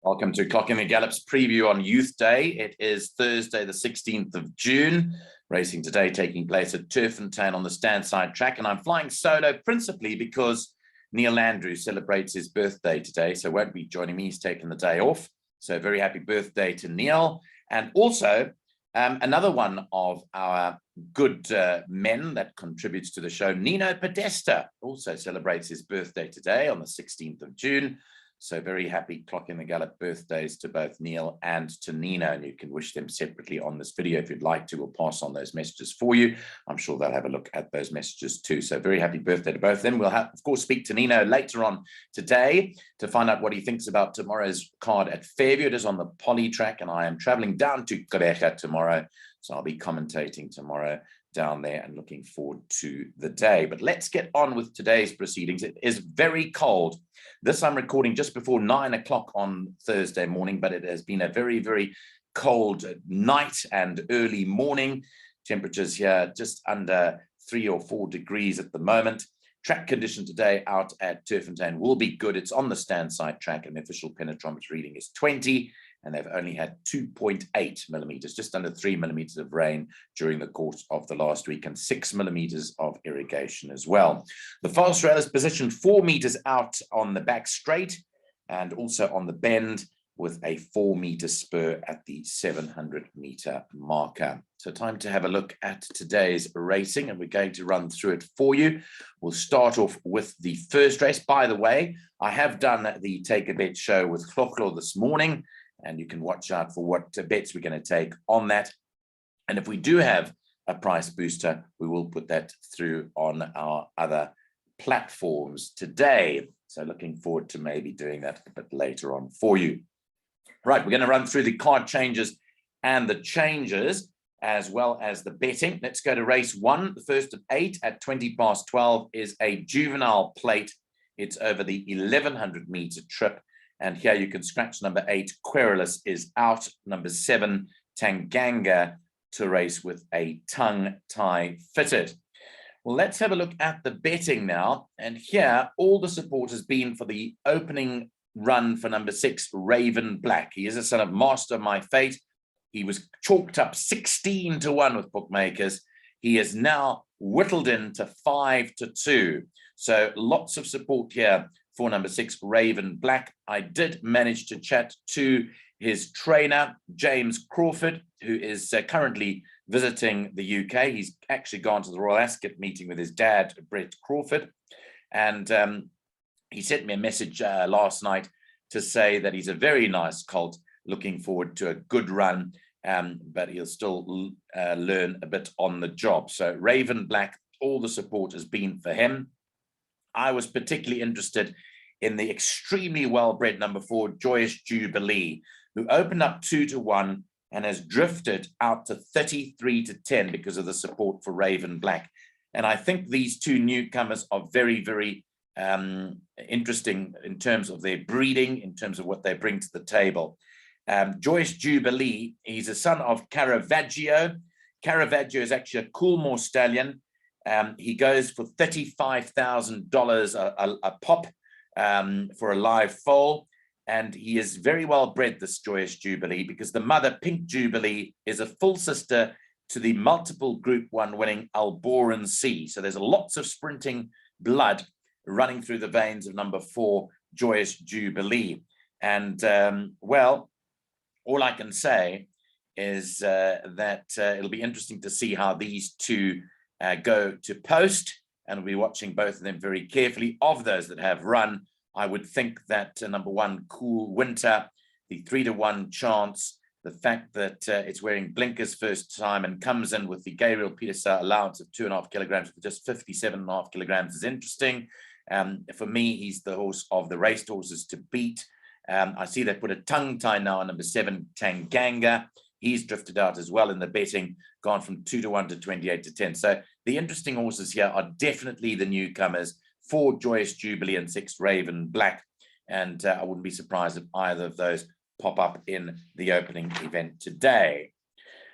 Welcome to Clocking the Gallops preview on Youth Day. It is Thursday, the 16th of June. Racing today taking place at Turffontein on the Standside track. And I'm flying solo principally because Neil Andrew celebrates his birthday today, so won't be joining me. He's taken the day off. So very happy birthday to Neil. And also another one of our good men that contributes to the show, Nino Podesta, also celebrates his birthday today on the 16th of June. So very happy Clocking the Gallop birthdays to both Neil and to Nino. And you can wish them separately on this video if you'd like to. We'll pass on those messages for you. I'm sure they'll have a look at those messages too. So very happy birthday to both of them. We'll have, of course, speak to Nino later on today to find out what he thinks about tomorrow's card at Fairview. It is on the Poly track, and I am traveling down to Gqeberha tomorrow. So I'll be commentating tomorrow down there and looking forward to the day. But let's get on with today's proceedings. It is very cold. This I'm recording just before 9 o'clock on Thursday morning, but it has been a very, very cold night and early morning. Temperatures here just under 3 or 4 degrees at the moment. Track condition today out at Turffontein will be good. It's on the Standside track, and the official penetrometer reading is 20, and they've only had 2.8 millimeters, just under 3 millimeters of rain during the course of the last week, and 6 millimeters of irrigation as well. The fast rail is positioned 4 meters out on the back straight and also on the bend, with a 4-meter spur at the 700-meter marker. So time to have a look at today's racing, and we're going to run through it for you. We'll start off with the first race. By the way, I have done the Take a Bet show with Kloklo this morning, and you can watch out for what bets we're going to take on that. And if we do have a price booster, we will put that through on our other platforms today. So looking forward to maybe doing that a bit later on for you. Right, we're going to run through the card changes and the changes, as well as the betting. Let's go to race 1. The first of 8 at 20 past 12 is a juvenile plate. It's over the 1100-meter trip. And here you can scratch number 8, Querulous is out. Number 7, Tanganga, to race with a tongue tie fitted. Well, let's have a look at the betting now. And here, all the support has been for the opening run for number 6, Raven Black. He is a son of Master My Fate. He was chalked up 16 to 1 with bookmakers. He is now whittled into 5 to 2. So lots of support here for number 6, Raven Black. I did manage to chat to his trainer, James Crawford, who is currently visiting the UK. He's actually gone to the Royal Ascot meeting with his dad, Brett Crawford. And he sent me a message last night to say that he's a very nice colt, looking forward to a good run, but he'll still learn a bit on the job. So Raven Black, all the support has been for him. I was particularly interested in the extremely well-bred number 4, Joyous Jubilee, who opened up 2 to 1 and has drifted out to 33 to 10 because of the support for Raven Black. And I think these two newcomers are very, very interesting in terms of their breeding, in terms of what they bring to the table. Joyous Jubilee, he's a son of Caravaggio. Caravaggio is actually a Coolmore stallion. He goes for $35,000 a pop for a live foal. And he is very well bred, this Joyous Jubilee, because the mother, Pink Jubilee, is a full sister to the multiple Group 1 winning Alboran C. So there's lots of sprinting blood running through the veins of number 4, Joyous Jubilee. And, well, all I can say is that it'll be interesting to see how these two go to post, and we'll be watching both of them very carefully. Of those that have run, I would think that number 1, Cool Winter, the 3 to 1 chance, the fact that it's wearing blinkers first time and comes in with the Gabriel Petersa allowance of 2.5 kilograms for just 57.5 kilograms is interesting. For me, he's the horse of the raced horses to beat. I see they put a tongue tie now on number 7, Tanganga. He's drifted out as well in the betting, gone from 2 to 1 to 28 to 10. So the interesting horses here are definitely the newcomers, 4, Joyous Jubilee, and 6, Raven Black. And I wouldn't be surprised if either of those pop up in the opening event today.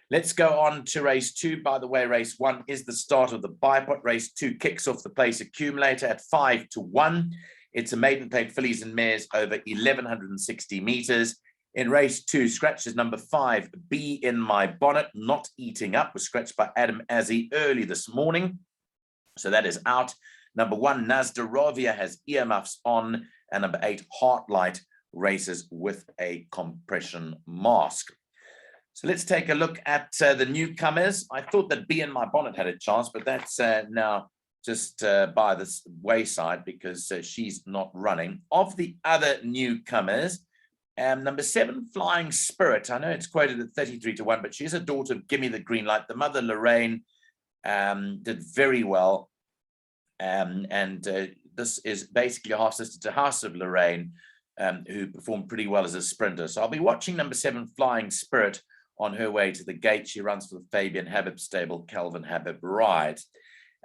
Let's go on to race 2. By the way, race 1 is the start of the bipod. Race 2 kicks off the place accumulator at 5 to 1. It's a maiden plate fillies and mares over 1,160 meters. In race 2, scratches number 5, Bee in My Bonnet, Not Eating Up, was scratched by Adam Azzi early this morning. So that is out. Number 1, Nazdarovia, has earmuffs on. And number 8, Heartlight, races with a compression mask. So let's take a look at the newcomers. I thought that Bee in My Bonnet had a chance, but that's now just by the wayside because she's not running. Of the other newcomers, number 7, Flying Spirit. I know it's quoted at 33 to 1, but she's a daughter of Gimme the Green Light. The mother, Lorraine, did very well. This is basically a half sister to House of Lorraine, who performed pretty well as a sprinter. So I'll be watching number 7, Flying Spirit, on her way to the gate. She runs for the Fabian Habib stable, Calvin Habib rides.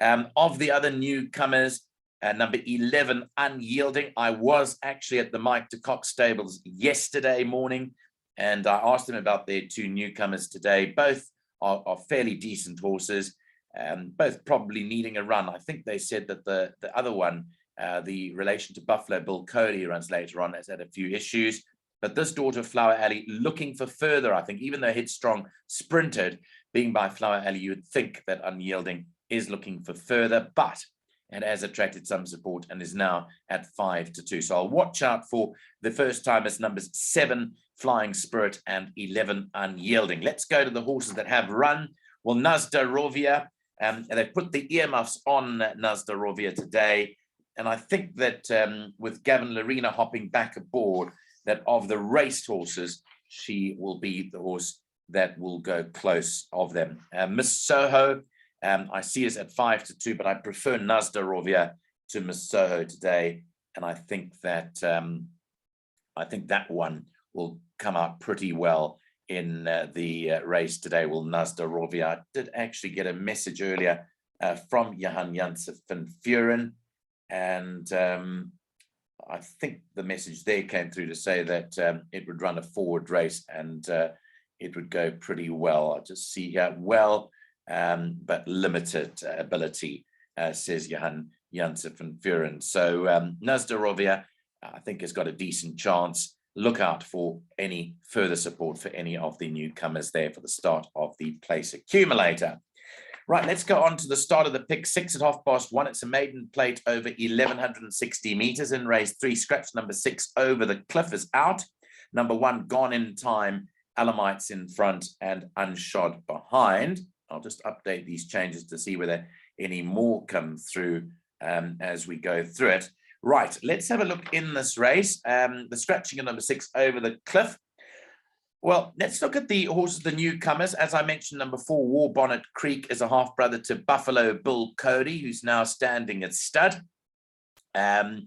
Of the other newcomers, number 11, Unyielding. I was actually at the Mike de Kock stables yesterday morning, and I asked them about their 2 newcomers today. Both are fairly decent horses, both probably needing a run. I think they said that the other one, the relation to Buffalo Bill Cody, who runs later on, has had a few issues. But this daughter of Flower Alley looking for further, I think, even though Headstrong sprinted, being by Flower Alley, you would think that Unyielding is looking for further, but it has attracted some support and is now at 5 to 2. So I'll watch out for the first time as numbers 7, Flying Spirit, and 11, Unyielding. Let's go to the horses that have run. Well, Nazdarovia, and they put the earmuffs on Nazdarovia today. And I think that with Gavin Lorena hopping back aboard, that of the raced horses, she will be the horse that will go close of them. Miss Soho, I see us at 5 to 2, but I prefer Nazdarovia to Miss Soho today. And I think that one will come out pretty well in the race today. Will Nazdarovia. I did actually get a message earlier from Johan Janssen van Vuren, and I think the message there came through to say that it would run a forward race and it would go pretty well. I'll just see here, well, but limited ability, says Johan Janssen van Vuren. So Nazdarovia, I think, has got a decent chance. Look out for any further support for any of the newcomers there for the start of the place accumulator. Right, let's go on to the start of the pick 6 at 1:30. It's a maiden plate over 1,160 meters in race 3. Scratch number 6, Over the Cliff, is out. Number 1, Gone in Time, Alamites in front and Unshod behind. I'll just update these changes to see whether any more come through as we go through it. Right, let's have a look in this race. The scratching of number 6, Over the Cliff. Well, let's look at the horses, the newcomers. As I mentioned, number 4, War Bonnet Creek, is a half-brother to Buffalo Bill Cody, who's now standing at stud. He's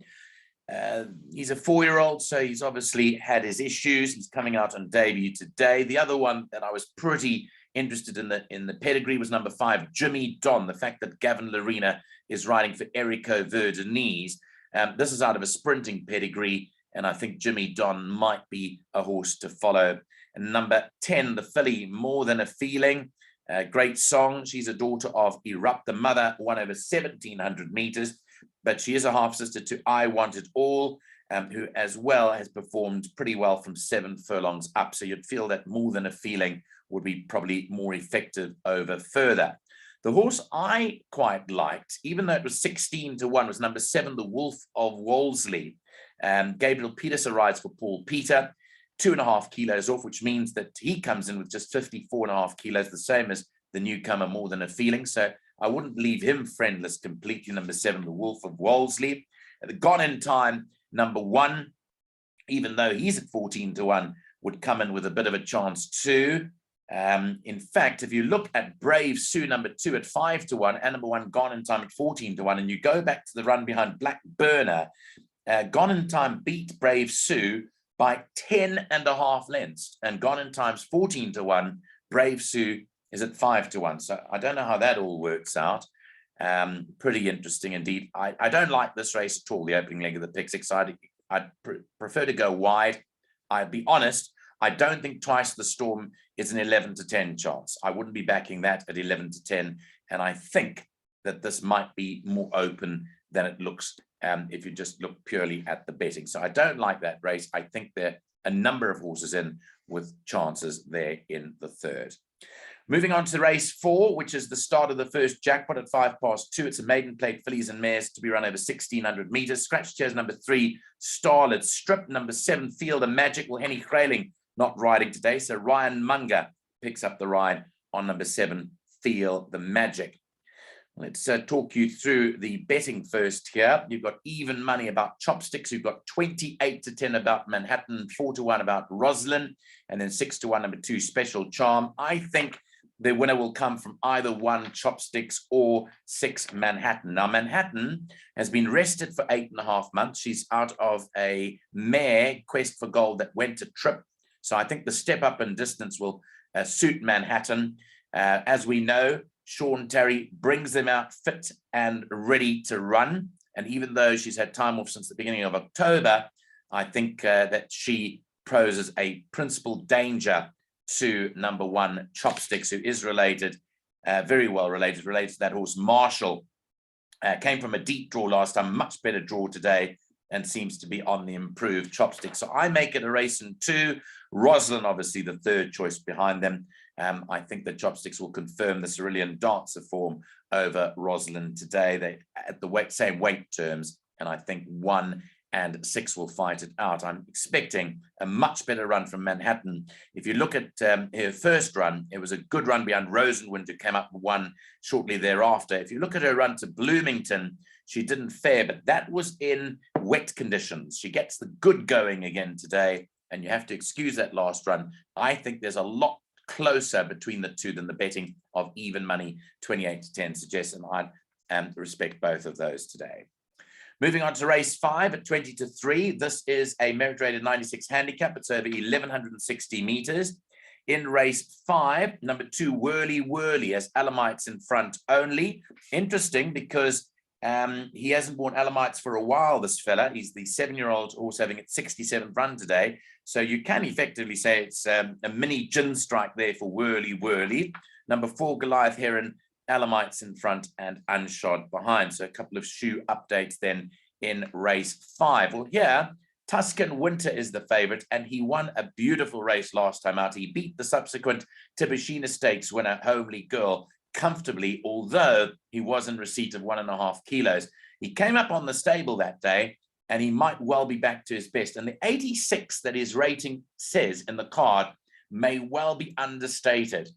a 4-year-old, so he's obviously had his issues. He's coming out on debut today. The other one that I was pretty interested in the pedigree was number 5, Jimmy Don. The fact that Gavin Lorena is riding for Erico Verdenise. This is out of a sprinting pedigree, and I think Jimmy Don might be a horse to follow. And number 10, the filly, More Than a Feeling. Great song. She's a daughter of Erupt. The mother won over 1,700 meters, but she is a half-sister to I Want It All, who as well has performed pretty well from 7 furlongs up. So you'd feel that More Than a Feeling would be probably more effective over further. The horse I quite liked, even though it was 16 to 1, was number 7, the Wolf of Wolseley. Gabriel Peterson rides for Paul Peter, 2.5 kilos off, which means that he comes in with just 54.5 kilos, the same as the newcomer, More Than a Feeling. So I wouldn't leave him friendless completely. Number 7, the Wolf of Wolseley. The Gone in Time, number 1, even though he's at 14 to 1, would come in with a bit of a chance too. In fact, if you look at Brave Sue, number 2, at 5 to 1, and number 1, Gone in Time, at 14 to 1, and you go back to the run behind Black Burner, Gone in Time beat Brave Sue by 10.5 lengths, and Gone in Time's 14 to 1. Brave Sue is at 5 to 1. So I don't know how that all works out. Pretty interesting indeed. I don't like this race at all, the opening leg of the pick 6. I'd prefer to go wide. I'd be honest, I don't think Twice the Storm is an 11 to 10 chance. I wouldn't be backing that at 11 to 10. And I think that this might be more open than it looks if you just look purely at the betting. So I don't like that race. I think there are a number of horses in with chances there in the third. Moving on to race 4, which is the start of the first jackpot at 2:05. It's a maiden plate fillies and mares to be run over 1,600 meters. Scratch chairs number 3, Starlit Strip. Number 7, Field of Magic. Well, Henny Kraling not riding today, so Ryan Munger picks up the ride on number 7, Feel the Magic. Let's talk you through the betting first here. You've got even money about Chopsticks. You've got 28-10 about Manhattan, 4-1 about Roslyn, and then 6-1 number 2, Special Charm. I think the winner will come from either 1 Chopsticks or 6 Manhattan. Now, Manhattan has been rested for 8.5 months. She's out of a mare, Quest for Gold, that went to trip. So I think the step up in distance will suit Manhattan. As we know, Sean Terry brings them out fit and ready to run. And even though she's had time off since the beginning of October, I think that she poses a principal danger to number 1, Chopsticks, who is related, very well related to that horse, Marshall. Came from a deep draw last time, much better draw today, and seems to be on the improved Chopsticks. So I make it a race in 2. Roslyn, obviously, the third choice behind them. I think that Chopsticks will confirm the Cerulean Dancer form over Roslyn today. They at the same weight terms, and I think 1 and 6 will fight it out. I'm expecting a much better run from Manhattan. If you look at her first run, it was a good run behind Rosenwind, who came up and won shortly thereafter. If you look at her run to Bloomington, she didn't fare, but that was in wet conditions. She gets the good going again today, and you have to excuse that last run. I think there's a lot closer between the two than the betting of even money 28-10 suggests, and I respect both of those today. Moving on to race 5 at 20-3. This is a merit rated 96 handicap. It's over 1,160 meters. In race 5, number 2, Whirly Whirly, has Alamites in front only. Interesting because he hasn't worn Alamites for a while, this fella. He's the 7-year-old horse having its 67th run today. So you can effectively say it's a mini gin strike there for Whirly Whirly. Number 4, Goliath Heron, Alamites in front and Unshod behind. So a couple of shoe updates then in race 5. Well, here, Tuscan Winter is the favorite, and he won a beautiful race last time out. He beat the subsequent Tibishina Stakes winner, Homely Girl, comfortably, although he was in receipt of 1.5 kilos. He came up on the stable that day, and he might well be back to his best. And the 86 that his rating says in the card may well be understated.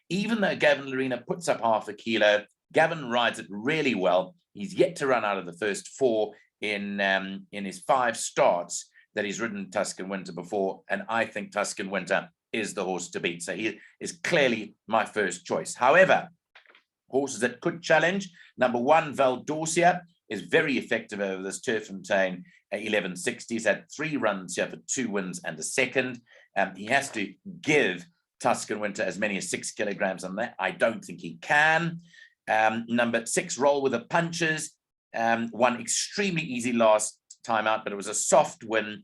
Even though Gavin Lorena puts up 0.5 kilo, Gavin rides it really well. He's yet to run out of the first 4 in his 5 starts that he's ridden Tuscan Winter before, and I think Tuscan Winter is the horse to beat. So he is clearly my first choice. However, horses that could challenge, number 1, Valdorcia, is very effective over this Turffontein 1160. He's had 3 runs here for 2 wins and a second. He has to give Tuscan Winter as many as 6 kilograms on that. I don't think he can. Number 6, Roll with the Punches, won extremely easy last time out, but it was a soft win.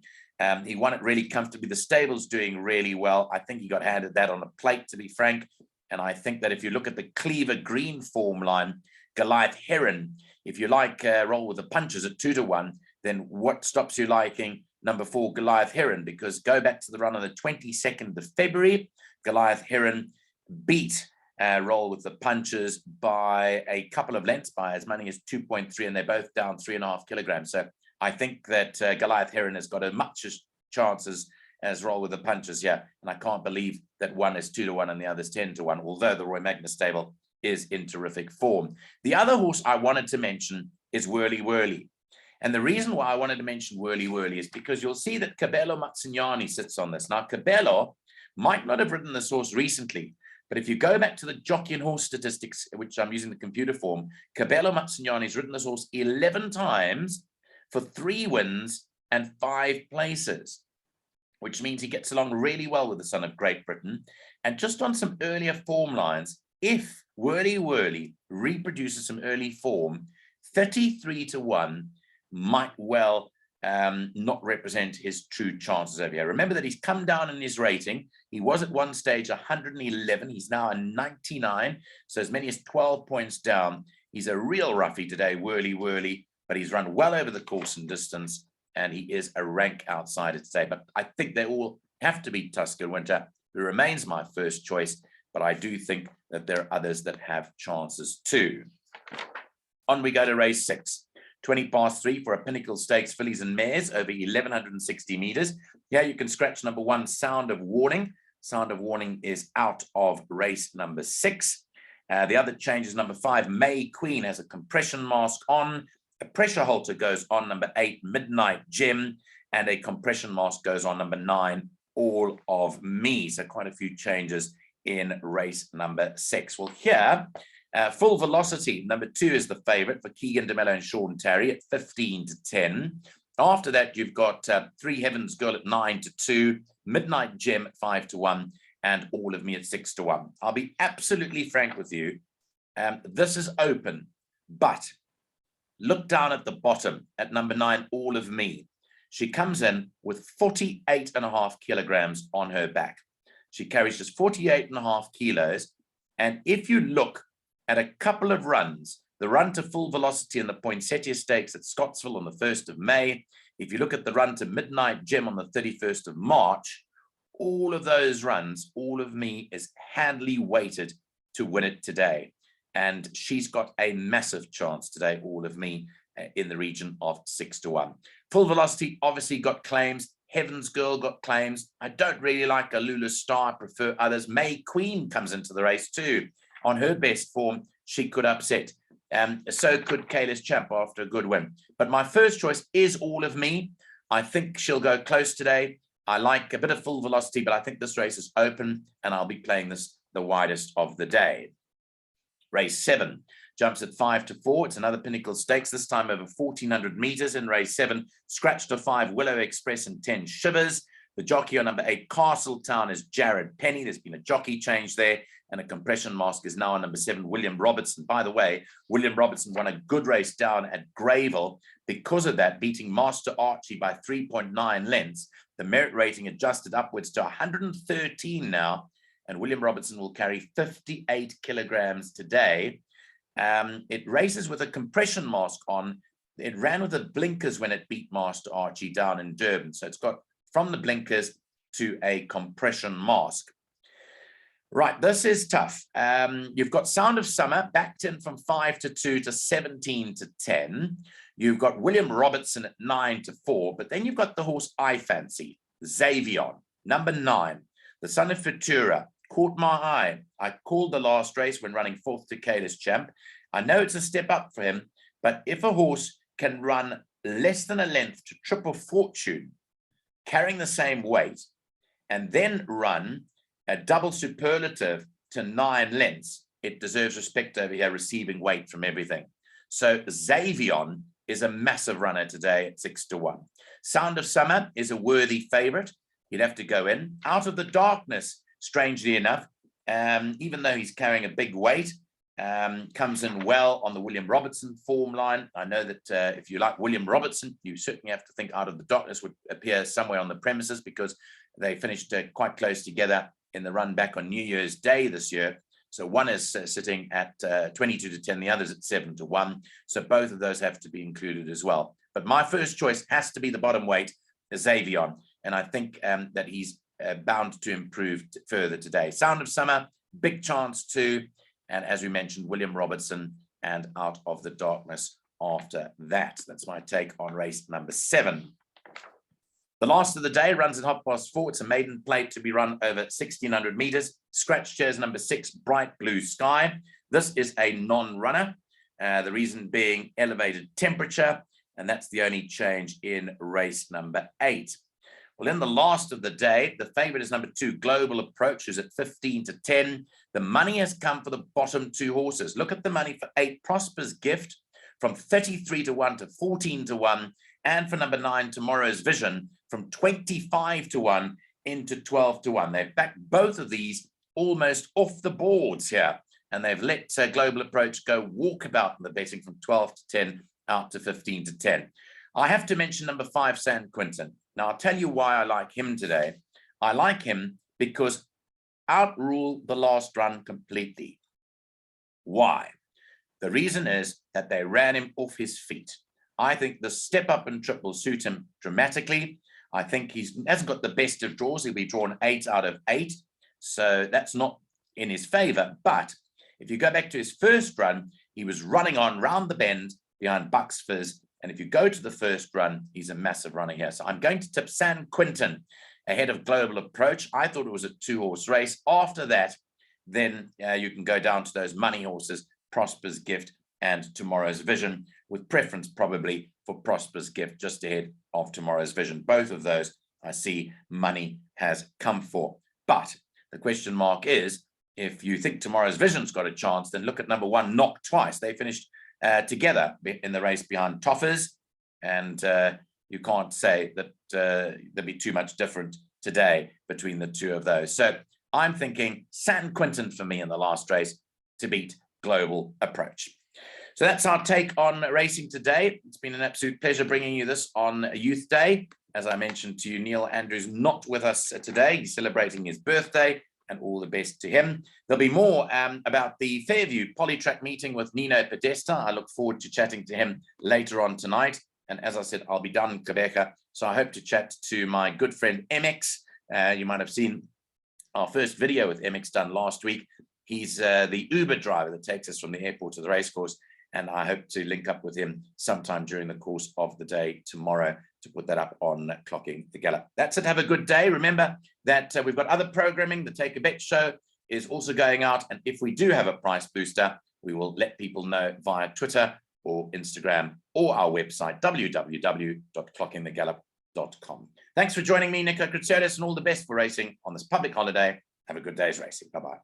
He won it really comfortably. The stable's doing really well. I think he got handed that on a plate, to be frank. And I think that if you look at the Cleaver Green form line, Goliath Heron, if you like Roll with the Punches at 2-1, then what stops you liking number 4, Goliath Heron? Because go back to the run on the 22nd of February, Goliath Heron beat Roll with the Punches by a couple of lengths, by as many as 2.3, and they're both down 3.5 kilograms. So I think that Goliath Heron has got as much chances as Roll with the Punches here, and I can't believe that one is 2-1 and the other's 10-1, although the Roy Magnus stable is in terrific form. The other horse I wanted to mention is Whirly Whirly. And the reason why I wanted to mention Whirly Whirly is because you'll see that Cabello Mazzignani sits on this. Now, Cabello might not have ridden this horse recently, but if you go back to the jockey and horse statistics, which I'm using the computer form, Cabello Mazzignani's ridden this horse 11 times for 3 wins and 5 places, which means he gets along really well with the son of Great Britain. And just on some earlier form lines, if Whirly Whirly reproduces some early form, 33-1 might well not represent his true chances over here. Remember that he's come down in his rating. He was at one stage 111. He's now a 99, so as many as 12 points down. He's a real roughie today, Whirly Whirly. but he's run well over the course and distance, and he is a rank outsider today. But I think they all have to be Tusker Winter, who remains my first choice, but I do think that there are others that have chances too. On we go to race 6. 20 past 3 for a Pinnacle Stakes fillies and mares over 1,160 meters. Here you can scratch number 1, Sound of Warning. Sound of Warning is out of race number 6. The other change is number 5, May Queen, has a compression mask on. A pressure halter goes on number 8, Midnight Gem, and a compression mask goes on number 9, All of Me. So quite a few changes in race number 6. Well, here, Full Velocity, number 2 is the favorite for Keegan DeMello and Sean Terry at 15-10. After that, you've got 3 Heavens Girl at 9-2, Midnight Gem at 5-1, and All of Me at 6-1. I'll be absolutely frank with you. This is open, but look down at the bottom at number 9, All of Me. She comes in with 48.5 kilograms on her back. She carries just 48.5 kilos. And if you look at a couple of runs, the run to Full Velocity in the Poinsettia Stakes at Scottsville on the 1st of May, if you look at the run to Midnight Gem on the 31st of March, all of those runs, All of Me is handily weighted to win it today. And she's got a massive chance today, All of Me, in the region of 6-1. Full Velocity obviously got claims. Heaven's Girl got claims. I don't really like Alula Star. I prefer others. May Queen comes into the race too. On her best form, she could upset. So could Kayla's Champ after a good win. But my first choice is All of Me. I think she'll go close today. I like a bit of Full Velocity, but I think this race is open, and I'll be playing this the widest of the day. Race 7 jumps at 5-4. It's another Pinnacle Stakes, this time over 1,400 meters in race 7. Scratch to 5, Willow Express and 10 Shivers. The jockey on number 8, Castletown, is Jared Penny. There's been a jockey change there, and a compression mask is now on number 7, William Robertson. By the way, William Robertson won a good race down at Greyville. Because of that, beating Master Archie by 3.9 lengths. The merit rating adjusted upwards to 113 now, and William Robertson will carry 58 kilograms today. It races with a compression mask on. It ran with the blinkers when it beat Master Archie down in Durban. So it's got from the blinkers to a compression mask. Right, this is tough. You've got Sound of Summer backed in from 5-2 to 17-10. You've got William Robertson at 9-4, but then you've got the horse I Fancy, Xavion, number 9, the son of Futura. Caught my eye. I called the last race when running 4th to Kayla's Champ. I know it's a step up for him, but if a horse can run less than a length to Triple Fortune, carrying the same weight, and then run a double superlative to 9 lengths, it deserves respect over here, receiving weight from everything. So Xavion is a massive runner today at 6-1. Sound of Summer is a worthy favorite. He'd have to go in. Out of the Darkness, strangely enough, even though he's carrying a big weight, comes in well on the William Robertson form line. I know that if you like William Robertson, you certainly have to think Out of the Darkness would appear somewhere on the premises, because they finished quite close together in the run back on New Year's Day this year. So one is sitting at 22-10, the other's at 7-1. So both of those have to be included as well. But my first choice has to be the bottom weight, Xavion. And I think that he's bound to improve further today. Sound of Summer, big chance too. And as we mentioned, William Robertson and Out of the Darkness after that. That's my take on race number 7. The last of the day runs at 4:30. It's a maiden plate to be run over 1,600 meters. Scratch chairs number 6, Bright Blue Sky. This is a non-runner. The reason being elevated temperature, and that's the only change in race number 8. Well, in the last of the day, the favorite is number 2, Global Approach, is at 15-10. The money has come for the bottom 2 horses. Look at the money for 8, Prosper's Gift, from 33-1 to 14-1, and for number 9, Tomorrow's Vision, from 25-1 into 12-1. They've backed both of these almost off the boards here, and they've let Global Approach go walkabout in the betting from 12-10 out to 15-10. I have to mention number 5, San Quentin. Now, I'll tell you why I like him today. I like him because outruled the last run completely. Why? The reason is that they ran him off his feet. I think the step up and trip will suit him dramatically. I think he hasn't got the best of draws. He'll be drawn 8 out of 8. So that's not in his favor. But if you go back to his first run, he was running on round the bend behind Bucks Fizz. And if you go to the first run, he's a massive runner here. So I'm going to tip San Quintin ahead of Global Approach. I thought it was a 2-horse race. After that, then you can go down to those money horses, Prosper's Gift and Tomorrow's Vision, with preference probably for Prosper's Gift just ahead of Tomorrow's Vision. Both of those I see money has come for. But the question mark is, if you think Tomorrow's Vision's got a chance, then look at number 1, Knock Twice. They finished together in the race behind Toffers, and you can't say that there'll be too much different today between the two of those. So I'm thinking San Quintin for me in the last race to beat Global Approach. So that's our take on racing today. It's been an absolute pleasure bringing you this on Youth Day. As I mentioned to you, Neil Andrews not with us today. He's celebrating his birthday, and all the best to him. There'll be more about the Fairview Polytrack meeting with Nino Podesta. I look forward to chatting to him later on tonight. And as I said, I'll be down in Quebec, so I hope to chat to my good friend MX. You might have seen our first video with MX done last week. He's the Uber driver that takes us from the airport to the racecourse, and I hope to link up with him sometime during the course of the day tomorrow to put that up on Clocking the Gallop. That's it. Have a good day. Remember that we've got other programming. The Take a Bet show is also going out, and if we do have a price booster, we will let people know via Twitter or Instagram or our website, www.clockingthegallop.com. Thanks for joining me, Nico Kritsiotis, and all the best for racing on this public holiday. Have a good day's racing. Bye-bye.